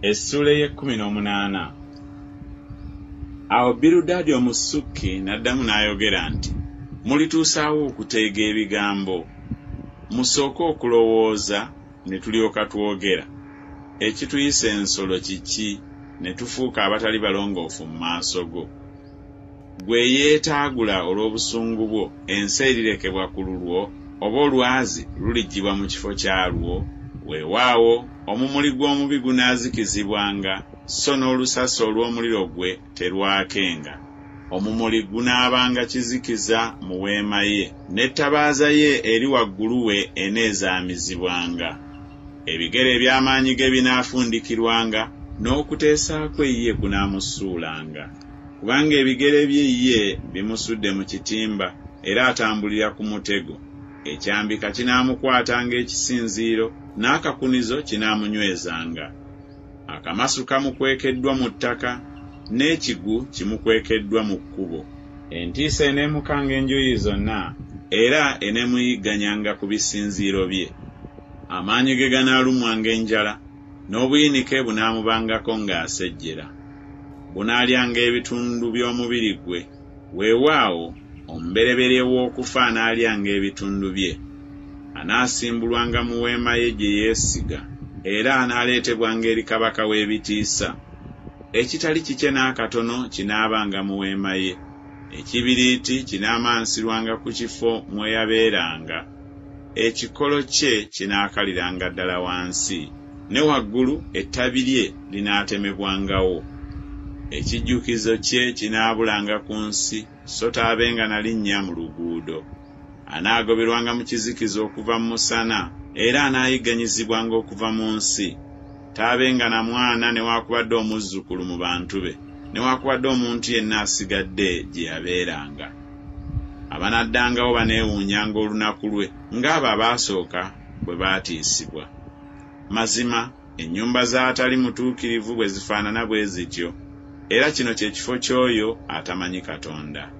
Essula ye-18. Awo Birudadi Omusuki n'addamu n'ayogera nti, mulituusaawo okuteega ebigambo, musooke okulowooza ne tulyoka twogera. Ekituyisa ensolo kiki ne tufuuka abatali balongoofu mu maaso go? Gwe yeetaagula olw'obusungu bwo, ensi erirekebwa ku lulwo, oba olwazi luliggyibwa mu kifo kyalwo? Weewaawo omumuli gw'omubi gunaazikizibwanga, so n'olusasi olw'omuliro gwe terwakenga. Omumuli gunaabanga kizikiza mu weema ye, n'ettabaaza ye eri waggulu we eneezaamizibwanga. Ebigere eby'amaanyi ge binaafundikirwanga, n'okuteesa kwe ye kunaamusuulanga. Kubanga ebigere bye ye bimusudde mu kitimba, era atambulira ku mutego. Ekyambika kinaamukwatanga ekisinziiro, n'akakunizo kinaamunywezanga. Akamasu kamukwekeddwa mu ttaka, n'ekigu kimukwekeddwa mu kkubo. Entiisa eneemukanga enjuuyi zonna, era eneemuyigganyanga ku bisinziiro bye. Amaanyi ge ganaalumwanga enjala, n'obuyinike bunaamubangako ng'asejjera. Bunaalyanga ebitundu by'omubiri gwe, weewaawo omubereberye w'okufa anaalyanga ebitundu bye. Anaasimbulwanga mu weema ye gye yeesiga, era anaaleetebwanga eri kabaka w'ebitiisa. Ekitali kikye n'akatono kinaabanga mu weema ye. Ekibiriiti kinaamansirwanga ku kifo mwe yabeeranga. Ekikolo kye kinaakaliranga ddala wansi, ne waggulu ettabi lye linaatemebwangawo. Ekijjukizo kye kinaabulanga ku nsi, so taabenga na linnya mu luguudo. Anaagoberwanga mu kizikiza okuva mu musana, era anaayigganyizibwanga okuva mu nsi. Taabenga na mwana newaakubadde omuzzukulu mu bantu be, newaakubadde omuntu yenna asigadde gye yabeeranga. Abanaddangawo baneewuunyanga olunaku lwe, ng'abo abaasooka bwe baatiisibwa. Mazima ennyumba z'atali mutuukirivu bwe zifaanana bwe zityo, era kino kye kifo ky'oyo atamanyi Katonda.